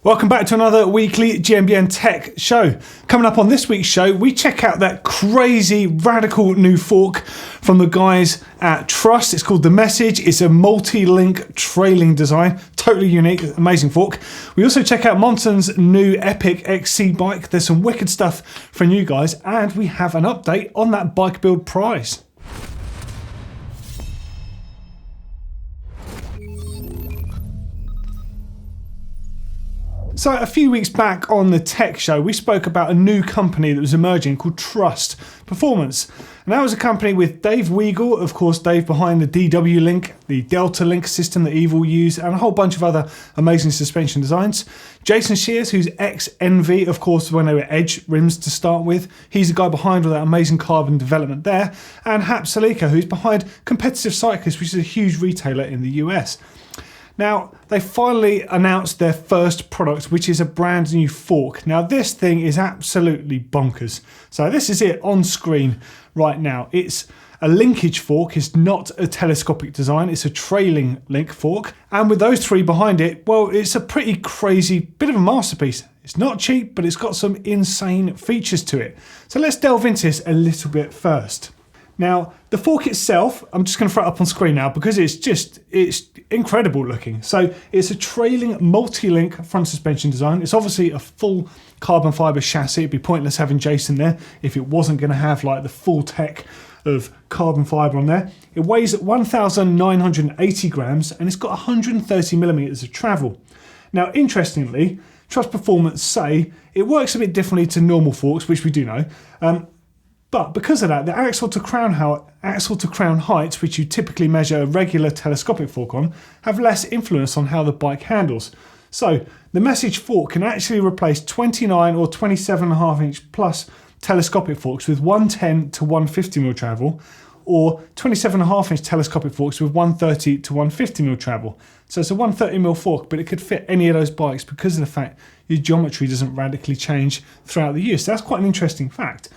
Welcome back to another weekly GMBN Tech show. Coming up on this week's show, we check out that crazy, radical new fork from the guys at Trust. It's called The Message. It's a multi-link trailing design. Totally unique, amazing fork. We also check out Monson's new Ebike XC bike. There's some wicked stuff from you guys. And we have an update on that bike build prize. So a few weeks back on the tech show, we spoke about a new company that was emerging called Trust Performance. And that was a company with Dave Weigel, of course, Dave behind the DW Link, the Delta Link system that Eve will use, and a whole bunch of other amazing suspension designs. Jason Shears, who's ex-Envy, of course, when they were Edge rims to start with. He's the guy behind all that amazing carbon development there. And Hap Salika, who's behind Competitive Cyclist, which is a huge retailer in the US. Now, they finally announced their first product, which is a brand new fork. Now, this thing is absolutely bonkers. So this is it on screen right now. It's a linkage fork. It's not a telescopic design. It's a trailing link fork. And with those three behind it, well, it's a pretty crazy bit of a masterpiece. It's not cheap, but it's got some insane features to it. So let's delve into this a little bit first. Now, the fork itself, I'm just going to throw it up on screen now because it's incredible looking. So it's a trailing multi-link front suspension design. It's obviously a full carbon fiber chassis. It'd be pointless having Jason there if it wasn't going to have like the full tech of carbon fiber on there. It weighs 1,980 grams and it's got 130 millimeters of travel. Now, interestingly, Trust Performance say it works a bit differently to normal forks, which we do know. But because of that, the axle to crown heights, which you typically measure a regular telescopic fork on, have less influence on how the bike handles. So the Message fork can actually replace 29 or 27.5 inch plus telescopic forks with 110 to 150 mm travel, or 27.5 inch telescopic forks with 130 to 150 mm travel. So it's a 130 mm fork, but it could fit any of those bikes because of the fact your geometry doesn't radically change throughout the use. So that's quite an interesting fact.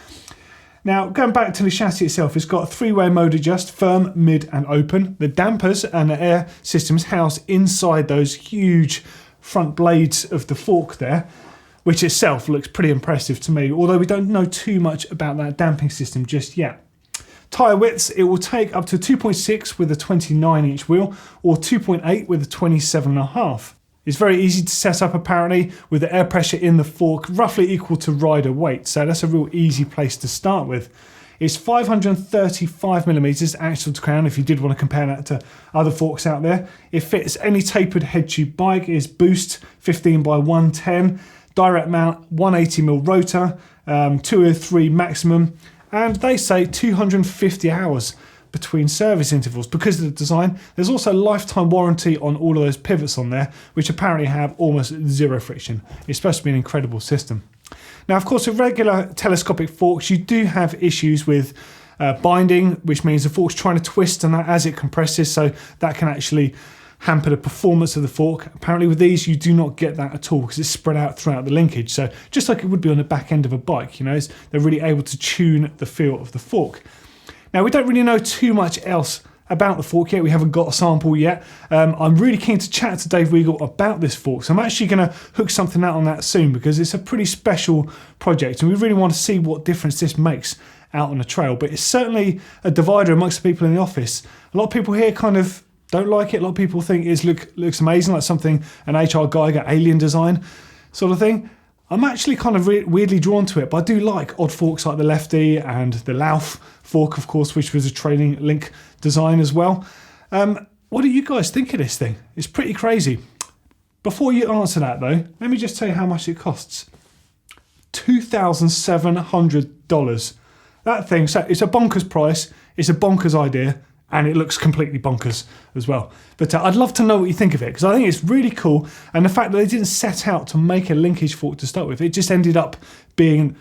Now, going back to the chassis itself, it's got a three-way mode adjust, firm, mid and open. The dampers and the air systems housed inside those huge front blades of the fork there, which itself looks pretty impressive to me, although we don't know too much about that damping system just yet. Tyre widths, it will take up to 2.6 with a 29-inch wheel or 2.8 with a 27.5. It's very easy to set up apparently with the air pressure in the fork roughly equal to rider weight, so that's a real easy place to start with. It's 535 millimeters axle to crown if you did want to compare that to other forks out there. It fits any tapered head tube bike. It's boost 15 by 110, direct mount 180mm rotor, 203 maximum, and they say 250 hours between service intervals. Because of the design, there's also lifetime warranty on all of those pivots on there, which apparently have almost zero friction. It's supposed to be an incredible system. Now, of course, with regular telescopic forks, you do have issues with binding, which means the fork's trying to twist and that as it compresses, so that can actually hamper the performance of the fork. Apparently with these, you do not get that at all because it's spread out throughout the linkage. So just like it would be on the back end of a bike, you know, they're really able to tune the feel of the fork. Now, we don't really know too much else about the fork yet. We haven't got a sample yet. I'm really keen to chat to Dave Weigel about this fork. So I'm actually going to hook something out on that soon because it's a pretty special project and we really want to see what difference this makes out on the trail. But it's certainly a divider amongst the people in the office. A lot of people here kind of don't like it. A lot of people think it looks amazing, like something an HR Geiger alien design sort of thing. I'm actually kind of weirdly drawn to it, but I do like odd forks like the Lefty and the Lauf fork, of course, which was a trailing link design as well. What do you guys think of this thing? It's pretty crazy. Before you answer that, though, let me just tell you how much it costs. $2,700. That thing, so it's a bonkers price, it's a bonkers idea, and it looks completely bonkers as well. But I'd love to know what you think of it, because I think it's really cool, and the fact that they didn't set out to make a linkage fork to start with, it just ended up being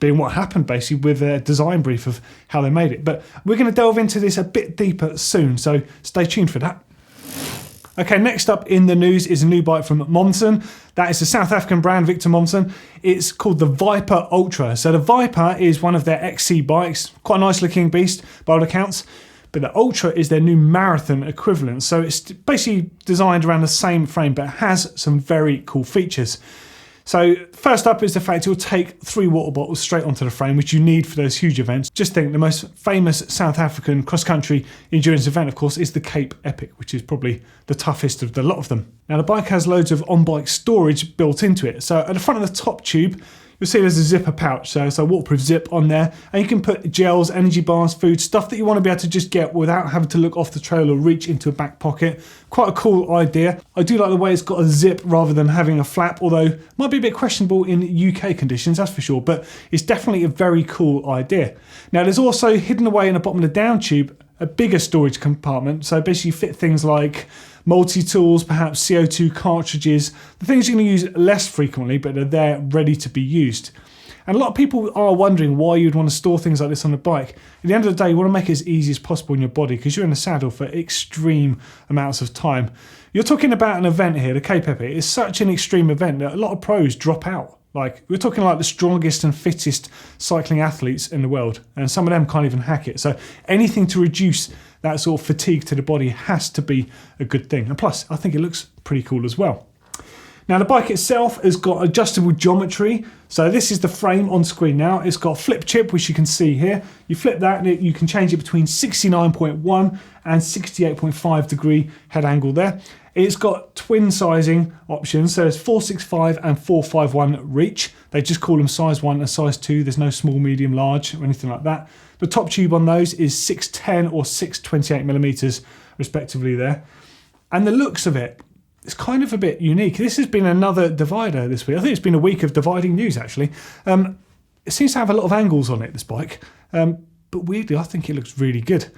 what happened basically with a design brief of how they made it. But we're going to delve into this a bit deeper soon, so stay tuned for that. Okay, next up in the news is a new bike from Momsen. That is a South African brand, Victor Momsen. It's called the Viper Ultra. So the Viper is one of their XC bikes, quite a nice looking beast by all accounts. but the Ultra is their new marathon equivalent. So it's basically designed around the same frame, but has some very cool features. So first up is the fact it will take 3 water bottles straight onto the frame, which you need for those huge events. Just think, the most famous South African cross-country endurance event, of course, is the Cape Epic, which is probably the toughest of the lot of them. Now, the bike has loads of on-bike storage built into it. So at the front of the top tube, you'll see there's a zipper pouch, so it's a waterproof zip on there, and you can put gels, energy bars, food, stuff that you want to be able to just get without having to look off the trail or reach into a back pocket. Quite a cool idea. I do like the way it's got a zip rather than having a flap, although it might be a bit questionable in UK conditions, that's for sure, but it's definitely a very cool idea. Now, there's also hidden away in the bottom of the down tube a bigger storage compartment, so basically you fit things like multi-tools, perhaps CO2 cartridges, the things you're going to use less frequently, but they're there ready to be used. And a lot of people are wondering why you'd want to store things like this on a bike. At the end of the day, you want to make it as easy as possible in your body because you're in the saddle for extreme amounts of time. You're talking about an event here, the Cape Epic. It's such an extreme event that a lot of pros drop out. Like, we're talking like the strongest and fittest cycling athletes in the world, and some of them can't even hack it. So anything to reduce that sort of fatigue to the body has to be a good thing. And plus, I think it looks pretty cool as well. Now, the bike itself has got adjustable geometry. So this is the frame on screen now. It's got a flip chip, which you can see here. You flip that and you can change it between 69.1 and 68.5 degree head angle there. It's got twin sizing options. So there's 465 and 451 reach. They just call them size 1 and size 2. There's no small, medium, large or anything like that. The top tube on those is 610 or 628 millimeters respectively there. And the looks of it, it's kind of a bit unique. This has been another divider this week. I think it's been a week of dividing news, actually. It seems to have a lot of angles on it, this bike. But weirdly, I think it looks really good.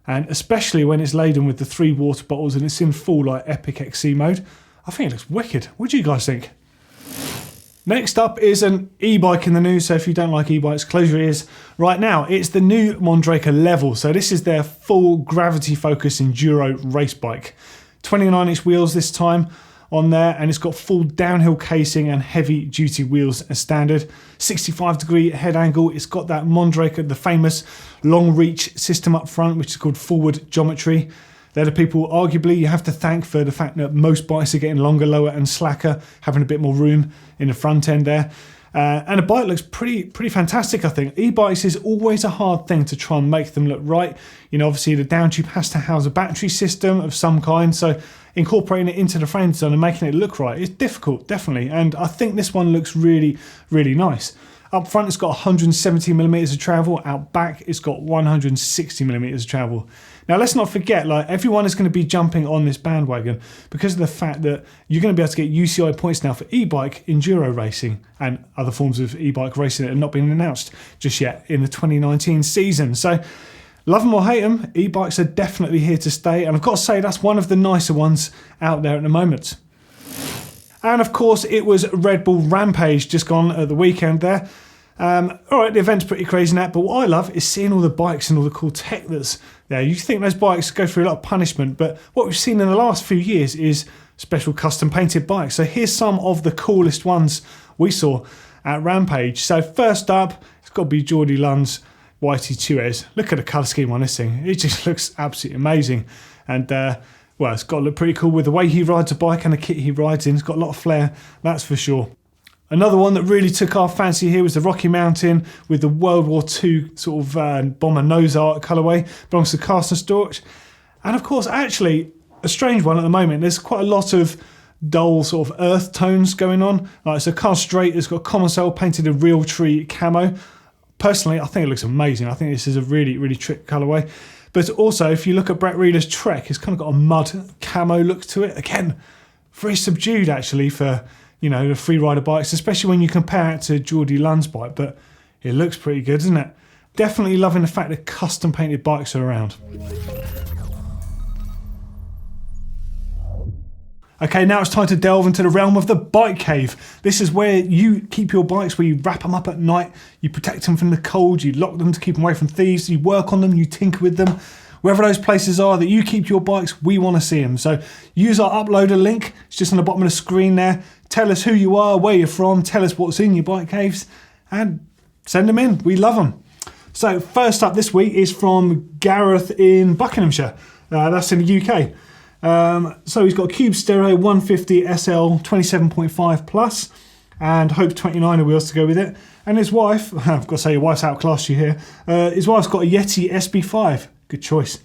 And especially when it's laden with the 3 water bottles and it's in full like Epic XC mode, I think it looks wicked. What do you guys think? Next up is an e-bike in the news. So if you don't like e-bikes, close your ears right now. It's the new Mondraker Level. So this is their full gravity focus enduro race bike. 29-inch wheels this time on there, and it's got full downhill casing and heavy duty wheels as standard. 65 degree head angle. It's got that Mondraker, the famous long reach system up front, which is called forward geometry. They're the people arguably you have to thank for the fact that most bikes are getting longer, lower and slacker, having a bit more room in the front end there. And the bike looks pretty fantastic, I think. E-bikes is always a hard thing to try and make them look right. You know, obviously the down tube has to house a battery system of some kind, so incorporating it into the frame design and making it look right is difficult, definitely. And I think this one looks really, really nice. Up front, it's got 170 millimeters of travel. Out back, it's got 160 millimeters of travel. Now, let's not forget, like, everyone is going to be jumping on this bandwagon because of the fact that you're going to be able to get UCI points now for e-bike enduro racing and other forms of e-bike racing that have not been announced just yet in the 2019 season. So, love them or hate them, e-bikes are definitely here to stay. And I've got to say, that's one of the nicer ones out there at the moment. And of course, it was Redbull Rampage just gone at the weekend there. All right, the event's pretty crazy now, but what I love is seeing all the bikes and all the cool tech that's there. You think those bikes go through a lot of punishment, but what we've seen in the last few years is special custom painted bikes. So here's some of the coolest ones we saw at Rampage. So first up, it's got to be Geordie Lund's YT2S. Look at the colour scheme on this thing. It just looks absolutely amazing. And well, it's got to look pretty cool with the way he rides a bike and the kit he rides in. It's got a lot of flair, that's for sure. Another one that really took our fancy here was the Rocky Mountain with the World War II sort of bomber nose art colourway. Belongs to Carsten Storch. And of course, actually, a strange one at the moment. There's quite a lot of dull sort of earth tones going on. Like, so Carl Straight has got Common Soul painted a real tree camo. Personally, I think it looks amazing. I think this is a really, really trick colourway. But also, if you look at Brett Reeder's Trek, it's kind of got a mud camo look to it. Again, very subdued actually for, you know, the free rider bikes, especially when you compare it to Geordie Lund's bike, but it looks pretty good, doesn't it? Definitely loving the fact that custom painted bikes are around. Okay, now it's time to delve into the realm of the bike cave. This is where you keep your bikes, where you wrap them up at night, you protect them from the cold, you lock them to keep them away from thieves, you work on them, you tinker with them. Wherever those places are that you keep your bikes, we want to see them. So use our uploader link. It's just on the bottom of the screen there. Tell us who you are, where you're from, tell us what's in your bike caves, and send them in. We love them. So first up this week is from Gareth in Buckinghamshire. That's in the UK. So he's got a Cube Stereo 150 SL 27.5 plus and Hope 29er wheels to go with it. And his wife, I've got to say your wife's outclassed you here, his wife's got a Yeti SB5. Good choice.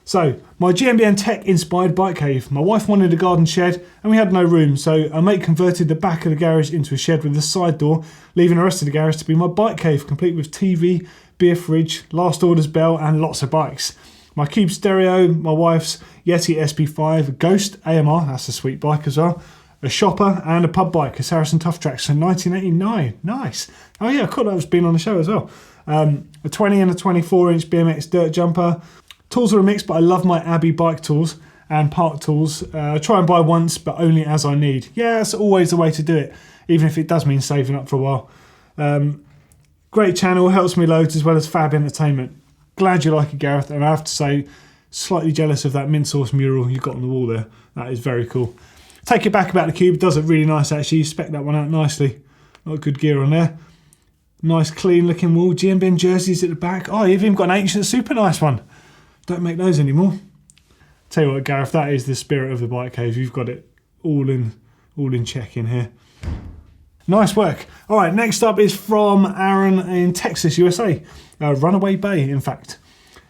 So, my GMBN Tech inspired bike cave. My wife wanted a garden shed and we had no room, so a mate converted the back of the garage into a shed with a side door, leaving the rest of the garage to be my bike cave, complete with TV, beer fridge, last orders bell and lots of bikes. My Cube Stereo, my wife's Yeti SB5, a Ghost AMR, that's a sweet bike as well, a shopper and a pub bike, a Saracen Tough Track, so 1989, nice. Oh yeah, cool, that was been on the show as well. A 20 and a 24-inch BMX dirt jumper. Tools are a mix, but I love my Abbey bike tools and park tools. I try and buy once, but only as I need. Yeah, that's always the way to do it, even if it does mean saving up for a while. Great channel, helps me loads, as well as fab entertainment. Glad you like it, Gareth, and I have to say, slightly jealous of that mint sauce mural you got on the wall there. That is very cool. Take it back about the Cube, does it really nice actually. You spec that one out nicely. Got good gear on there. Nice clean looking wall. GMBN jerseys at the back. Oh, you've even got an ancient super nice one. Don't make those anymore. Tell you what, Gareth, that is the spirit of the bike cave. You've got it all in check in here. Nice work. All right, next up is from Aaron in Texas, USA. Runaway Bay, in fact.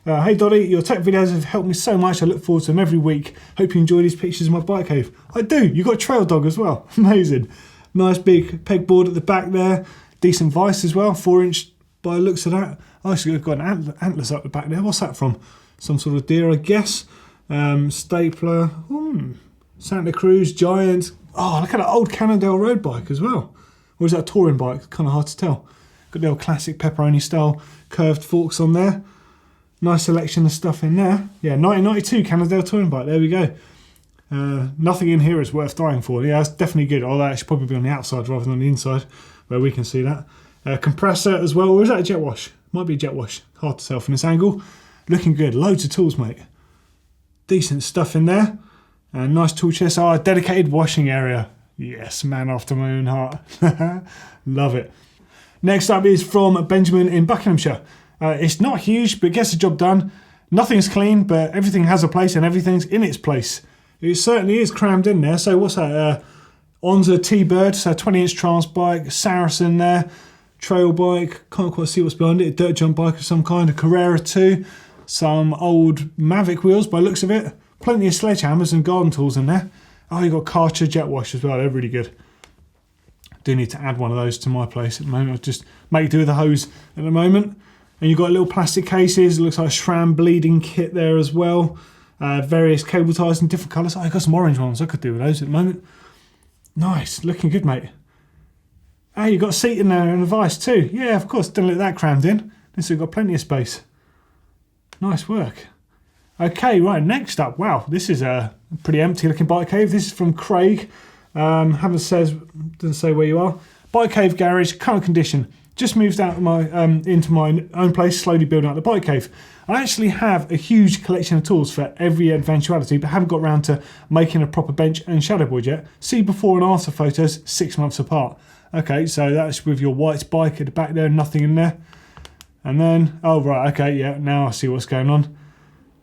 Hey Doddy, your tech videos have helped me so much. I look forward to them every week. Hope you enjoy these pictures of my bike cave. I do. You got a trail dog as well. Amazing. Nice big pegboard at the back there. Decent vise as well. 4-inch by the looks of that. Oh, actually, I've got an antlers up the back there. What's that from? Some sort of deer, I guess. Stapler. Santa Cruz, Giant. Oh, look at that old Cannondale road bike as well. Or is that a touring bike? Kind of hard to tell. Got the old classic pepperoni style curved forks on there. Nice selection of stuff in there. Yeah, 1992 Cannondale touring bike. There we go. Nothing in here is worth dying for. Yeah, that's definitely good. Although that should probably be on the outside rather than the inside, where we can see that. Compressor as well. Or is that a jet wash? Might be a jet wash. Hard to tell from this angle. Looking good. Loads of tools, mate. Decent stuff in there. And nice tool chest. Oh, a dedicated washing area. Yes, man after my own heart. Love it. Next up is from Benjamin in Buckinghamshire. It's not huge, but gets the job done. Nothing's clean, but everything has a place and everything's in its place. It certainly is crammed in there. So what's that? Onza T-Bird, so 20-inch trans bike, Saracen there, trail bike, can't quite see what's behind it, a dirt jump bike of some kind, a Carrera 2, some old Mavic wheels by the looks of it, plenty of sledgehammers and garden tools in there. Oh, you got Karcher jet wash as well, they're really good. Do need to add one of those to my place at the moment. I'll just make do with a hose at the moment. And you've got little plastic cases, it looks like a SRAM bleeding kit there as well. Various cable ties in different colours. Oh, I've got some orange ones, I could do with those at the moment. Nice, looking good, mate. Oh, you've got a seat in there and a vise too. Yeah, of course, don't let that crammed in. This has got plenty of space. Nice work. Okay, right, next up. Wow, this is a pretty empty looking bike cave. This is from Craig. Doesn't say where you are. Bike cave garage, current condition. Just moved out of my into my own place, slowly building out the bike cave. I actually have a huge collection of tools for every eventuality, but haven't got around to making a proper bench and shadowboard yet. See before and after photos 6 months apart. Okay, so that's with your white bike at the back there, nothing in there. And then, oh right, okay, yeah, now I see what's going on.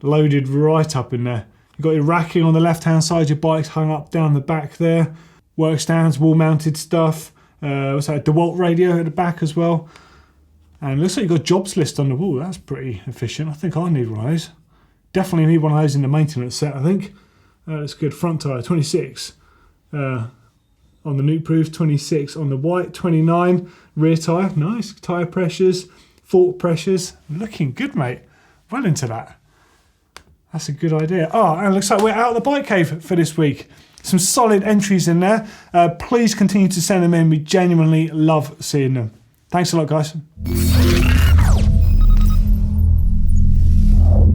Loaded right up in there. You've got your racking on the left-hand side, your bike's hung up down the back there. Work stands, wall-mounted stuff. What's that, a DeWalt radio at the back as well. And looks like you've got jobs list on the wall. That's pretty efficient. I think I need one of those. Definitely need one of those in the maintenance set, I think. That's good. Front tyre, 26. On the nuke proof, 26 on the white, 29. Rear tyre, nice. Tyre pressures, fork pressures. Looking good, mate. Well into that. That's a good idea. Oh, and it looks like we're out of the bike cave for this week. Some solid entries in there. Please continue to send them in. We genuinely love seeing them. Thanks a lot, guys.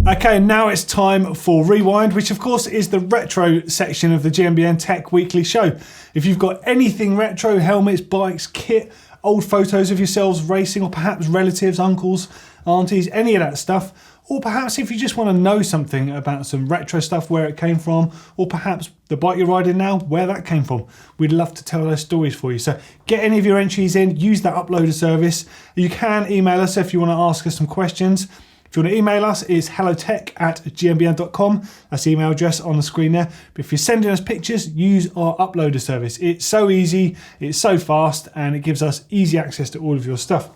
Okay, now it's time for Rewind, which of course is the retro section of the GMBN Tech weekly show. If you've got anything retro, helmets, bikes, kit, old photos of yourselves racing, or perhaps relatives, uncles, aunties, any of that stuff, or perhaps if you just want to know something about some retro stuff, where it came from, or perhaps the bike you're riding now, where that came from. We'd love to tell those stories for you. So get any of your entries in, use that uploader service. You can email us if you want to ask us some questions. If you want to email us, it's hellotech@gmbn.com. That's the email address on the screen there. But if you're sending us pictures, use our uploader service. It's so easy, it's so fast, and it gives us easy access to all of your stuff.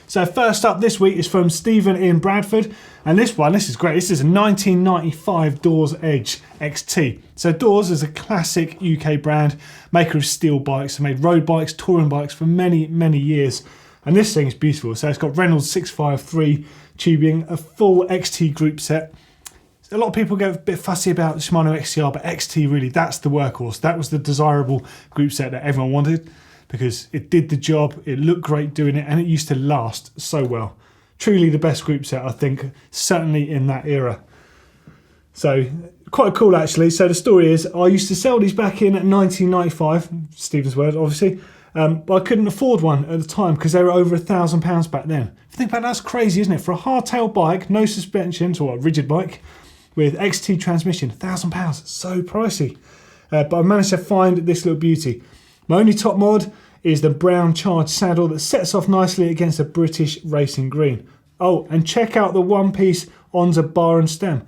So first up this week is from Stephen in Bradford. And this is great. This is a 1995 Dawes Edge XT. So Dawes is a classic UK brand, maker of steel bikes. They made road bikes, touring bikes for many, many years. And this thing is beautiful. So it's got Reynolds 653 tubing, a full XT group set. A lot of people get a bit fussy about the Shimano XTR, but XT really, that's the workhorse. That was the desirable group set that everyone wanted because it did the job, it looked great doing it, and it used to last so well. Truly the best group set, I think, certainly in that era. So quite cool actually. So the story is, I used to sell these back in 1995, Stephen's word obviously, but I couldn't afford one at the time because they were over £1,000 back then. If you think about that, that's crazy, isn't it? For a hardtail bike, no suspensions, or a rigid bike, with XT transmission, £1,000, so pricey. But I managed to find this little beauty. My only top mod is the brown charged saddle that sets off nicely against a British racing green. Oh, and check out the one-piece Onza bar and stem.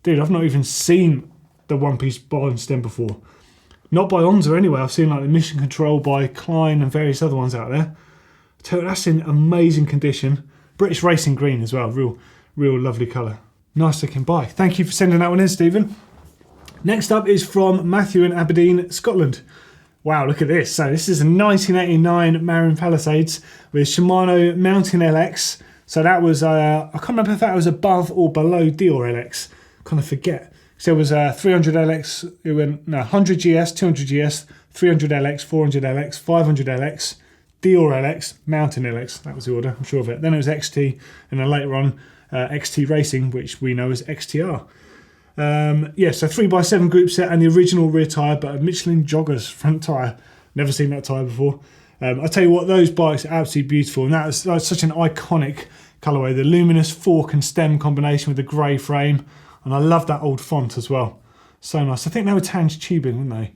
Dude, I've not even seen the one-piece bar and stem before. Not by Onza anyway. I've seen like the Mission Control by Klein and various other ones out there. That's in amazing condition. British racing green as well. Real lovely colour. Nice looking bike. Thank you for sending that one in, Stephen. Next up is from Matthew in Aberdeen, Scotland. Wow, look at this. So this is a 1989 Marin Palisades with Shimano Mountain LX. So that was, I can't remember if that was above or below Dior LX. Kind of forget. So it was 300 LX, 100 GS, 200 GS, 300 LX, 400 LX, 500 LX, Dior LX, Mountain LX. That was the order, I'm sure of it. Then it was XT, and then later on XT Racing, which we know as XTR. So 3x7 group set and the original rear tyre, but a Michelin Joggers front tyre. Never seen that tyre before. I tell you what, those bikes are absolutely beautiful, and that's such an iconic colourway. The luminous fork and stem combination with the grey frame, and I love that old font as well. So nice. I think they were Tange tubing, weren't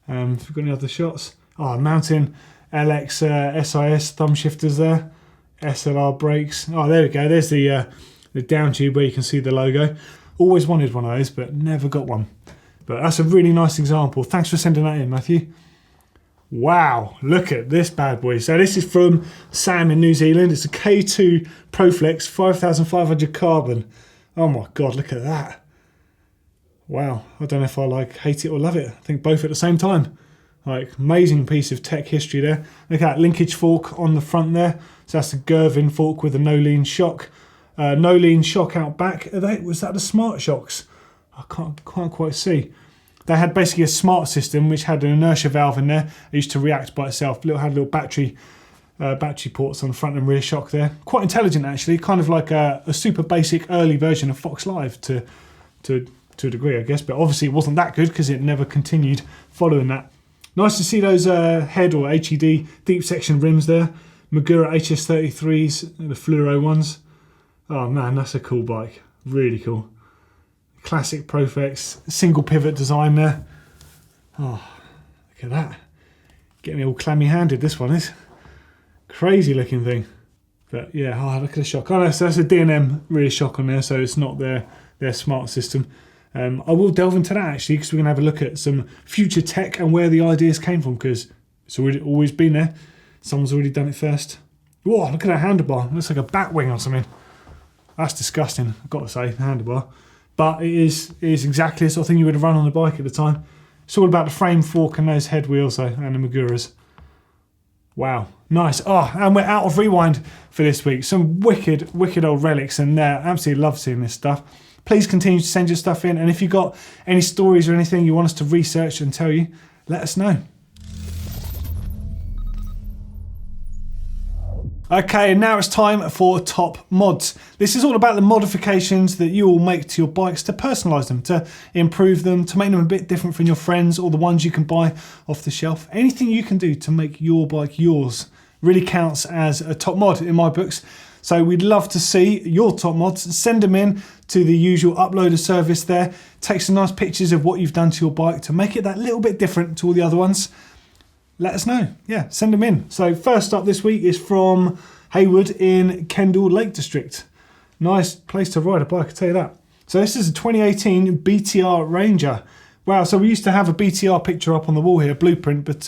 they? Have we got any other shots? Oh, Mountain LX SIS thumb shifters there. SLR brakes. Oh, there we go. There's the down tube where you can see the logo. Always wanted one of those, but never got one. But that's a really nice example. Thanks for sending that in, Matthew. Wow, look at this bad boy. So this is from Sam in New Zealand. It's a K2 Proflex 5500 carbon. Oh my God, look at that. Wow, I don't know if I hate it or love it. I think both at the same time. Amazing piece of tech history there. Look at that linkage fork on the front there. So that's a Gervin fork with a no-lean shock. No-lean shock out back. Was that the Smart Shocks? I can't quite see. They had basically a smart system which had an inertia valve in there. It used to react by itself. Had little battery ports on the front and rear shock there. Quite intelligent actually. Kind of like a super basic early version of Fox Live to a degree, I guess. But obviously it wasn't that good because it never continued following that. Nice to see those head or HED deep section rims there. Magura HS33s, the fluoro ones. Oh man, that's a cool bike. Really cool. Classic Proflex, single pivot design there. Oh, look at that. Getting me all clammy handed, this one is. Crazy looking thing. But yeah, look at the shock. Oh no, so that's a D&M rear shock on there, so it's not their smart system. I will delve into that actually, because we're going to have a look at some future tech and where the ideas came from, because it's always been there. Someone's already done it first. Whoa, look at that handlebar. It looks like a bat wing or something. That's disgusting, I've got to say, the handlebar. But it is exactly the sort of thing you would have run on the bike at the time. It's all about the frame fork and those head wheels though, and the Maguras. Wow, nice. Oh, and we're out of rewind for this week. Some wicked old relics in there. Absolutely love seeing this stuff. Please continue to send your stuff in, and if you've got any stories or anything you want us to research and tell you, let us know. Okay, and now it's time for top mods. This is all about the modifications that you will make to your bikes to personalise them, to improve them, to make them a bit different from your friends or the ones you can buy off the shelf. Anything you can do to make your bike yours really counts as a top mod in my books. So we'd love to see your top mods. Send them in to the usual uploader service there. Take some nice pictures of what you've done to your bike to make it that little bit different to all the other ones. Let us know. Yeah, send them in. So first up this week is from Haywood in Kendall Lake District. Nice place to ride a bike, I tell you that. So this is a 2018 BTR Ranger. Wow, so we used to have a BTR picture up on the wall here, blueprint, but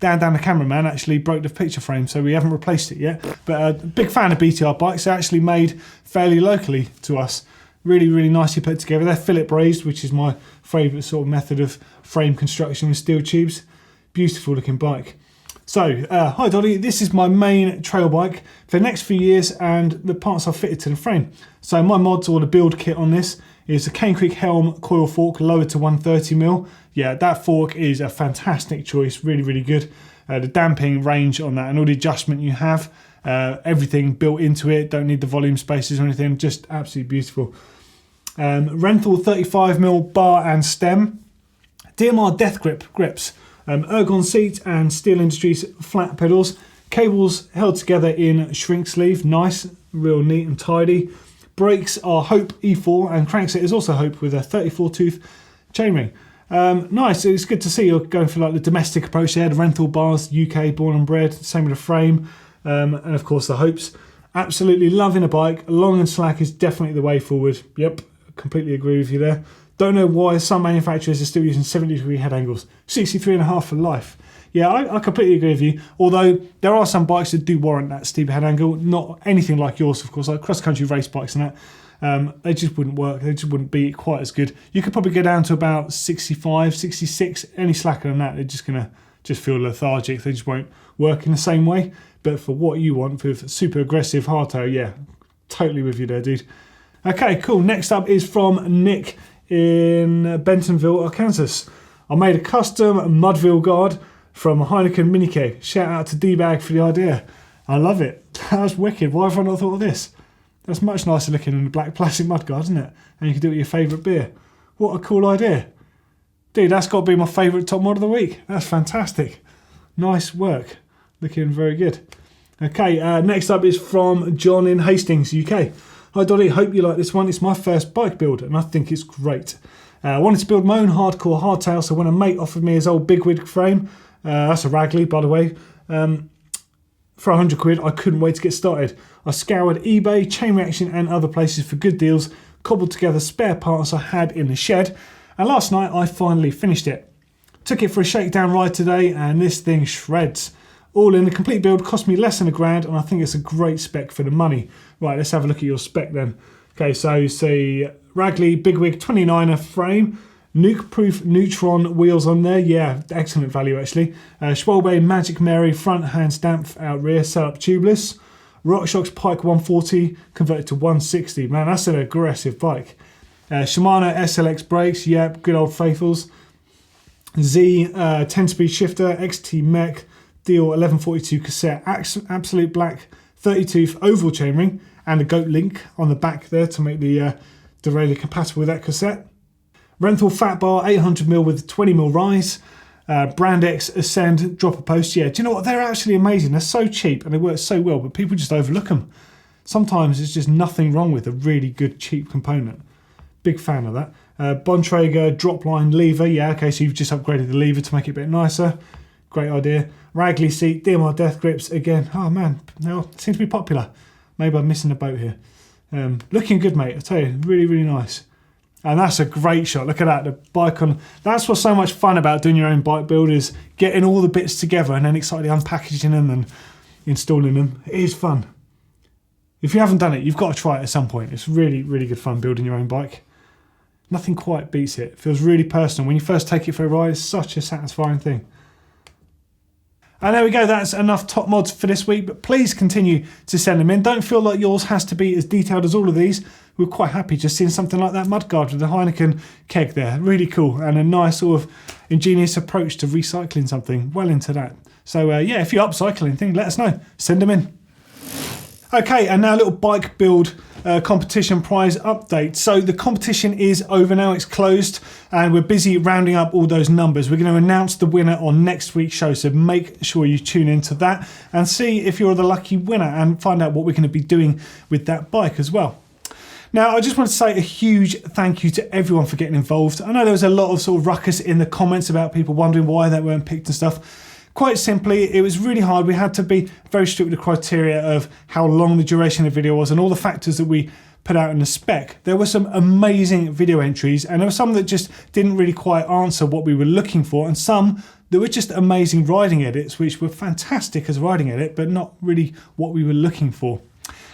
Dan, the cameraman, actually broke the picture frame, so we haven't replaced it yet. But big fan of BTR bikes. They're actually made fairly locally to us. Really, really nicely put together. They're Phillip raised, which is my favourite sort of method of frame construction with steel tubes. Beautiful looking bike. So, hi Doddy, this is my main trail bike for the next few years and the parts I've fitted to the frame. So my mods or the build kit on this is a Cane Creek Helm coil fork lowered to 130mm. Yeah, that fork is a fantastic choice, really, really good. The damping range on that and all the adjustment you have, everything built into it, don't need the volume spacers or anything, just absolutely beautiful. Renthal 35mm bar and stem, DMR Death Grip grips, ergon seat and Steel Industries flat pedals, cables held together in shrink sleeve, nice, real neat and tidy. Brakes are Hope E4 and crankset is also Hope with a 34 tooth chainring. Nice, it's good to see you're going for like the domestic approach there, the Renthal bars, UK born and bred, same with the frame, and of course the Hopes. Absolutely loving a bike, long and slack is definitely the way forward. Yep, completely agree with you there. Don't know why some manufacturers are still using 70-degree head angles. 63.5 for life. Yeah, I completely agree with you. Although there are some bikes that do warrant that steep head angle. Not anything like yours, of course, like cross-country race bikes and that. They just wouldn't work. They just wouldn't be quite as good. You could probably go down to about 65, 66. Any slacker than that, they're just going to feel lethargic. They just won't work in the same way. But for what you want with super aggressive hardtail, yeah, totally with you there, dude. Okay, cool. Next up is from Nick in Bentonville, Arkansas. I made a custom Mudville guard from Heineken mini keg. Shout out to D-Bag for the idea. I love it. That's wicked. Why have I not thought of this? That's much nicer looking than the black plastic mudguard, isn't it? And you can do it with your favourite beer. What a cool idea. Dude, that's got to be my favourite top mod of the week. That's fantastic. Nice work. Looking very good. Okay, next up is from John in Hastings, UK. Hi Doddy, hope you like this one. It's my first bike build and I think it's great. I wanted to build my own hardcore hardtail, so when a mate offered me his old bigwig frame, that's a Ragley by the way, for £100 I couldn't wait to get started. I scoured eBay, Chain Reaction and other places for good deals, cobbled together spare parts I had in the shed, and last night I finally finished it. Took it for a shakedown ride today and this thing shreds. All in, the complete build cost me less than £1,000 and I think it's a great spec for the money. Right, let's have a look at your spec then. Okay, so you see Ragley Bigwig 29er frame, nuke-proof Neutron wheels on there. Yeah, excellent value actually. Schwalbe Magic Mary front hands damp out rear, setup tubeless. RockShox Pike 140 converted to 160. Man, that's an aggressive bike. Shimano SLX brakes. Yep, good old faithfuls. Z 10-speed shifter, XT mech, Deal 1142 cassette, absolute black 30-tooth oval chainring, and a goat link on the back there to make the derailleur compatible with that cassette. Renthal fat bar 800mm with 20mm rise. Brand X Ascend dropper post. Yeah, do you know what? They're actually amazing. They're so cheap and they work so well, but people just overlook them. Sometimes there's just nothing wrong with a really good cheap component. Big fan of that. Bontrager drop line lever. Yeah, okay, so you've just upgraded the lever to make it a bit nicer. Great idea. Ragley seat, DMR death grips again. Oh man, they seem to be popular. Maybe I'm missing a boat here. Looking good, mate. I tell you, really, really nice. And that's a great shot. Look at that, the bike on. That's what's so much fun about doing your own bike build, is getting all the bits together and then excitedly unpackaging them and installing them. It is fun. If you haven't done it, you've got to try it at some point. It's really, really good fun building your own bike. Nothing quite beats it. It feels really personal. When you first take it for a ride, it's such a satisfying thing. And there we go, that's enough top mods for this week, but please continue to send them in. Don't feel like yours has to be as detailed as all of these. We're quite happy just seeing something like that mudguard with the Heineken keg there. Really cool, and a nice sort of ingenious approach to recycling something. Well into that. So yeah, if you're upcycling anything, let us know. Send them in. Okay, and now a little bike build competition prize update. So the competition is over now, it's closed, and we're busy rounding up all those numbers. We're going to announce the winner on next week's show, so make sure you tune into that and see if you're the lucky winner and find out what we're going to be doing with that bike as well. Now, I just want to say a huge thank you to everyone for getting involved. I know there was a lot of sort of ruckus in the comments about people wondering why they weren't picked and stuff. Quite simply, it was really hard. We had to be very strict with the criteria of how long the duration of the video was and all the factors that we put out in the spec. There were some amazing video entries, and there were some that just didn't really quite answer what we were looking for, and some that were just amazing riding edits, which were fantastic as riding edit, but not really what we were looking for.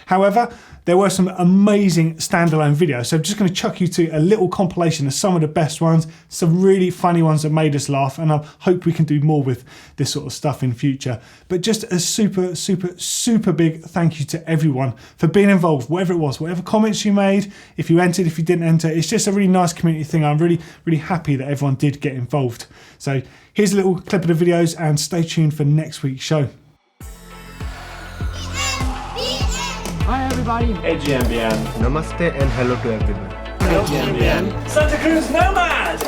However, there were some amazing standalone videos, so I'm just going to chuck you to a little compilation of some of the best ones, some really funny ones that made us laugh, and I hope we can do more with this sort of stuff in future. But just a super big thank you to everyone for being involved, whatever it was, whatever comments you made, if you entered, if you didn't enter. It's just a really nice community thing. I'm really happy that everyone did get involved. So here's a little clip of the videos, and stay tuned for next week's show. Hi everybody. Hey GMBN. Namaste and hello to everyone. Hello GMBN. Santa Cruz Nomad!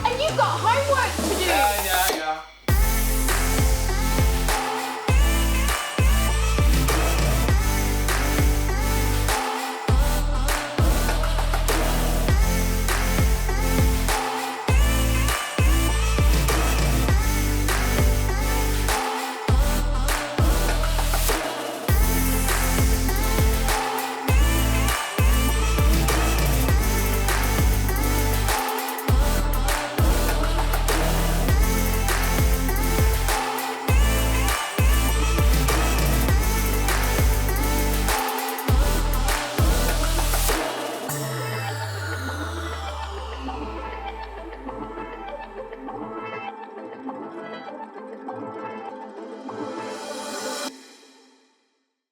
And you've got homework to do! Yeah.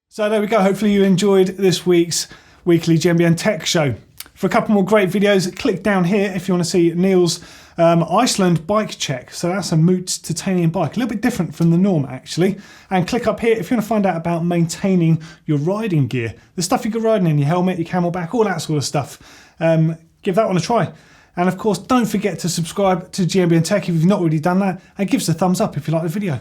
So there we go. Hopefully you enjoyed this week's weekly GMBN Tech show. For a couple more great videos, click down here if you want to see Neil's Iceland bike check. So that's a Moots titanium bike, a little bit different from the norm actually. And click up here if you want to find out about maintaining your riding gear, the stuff you go riding in, your helmet, your camelback, all that sort of stuff. Give that one a try. And of course, don't forget to subscribe to GMBN Tech if you've not already done that, and give us a thumbs up if you like the video.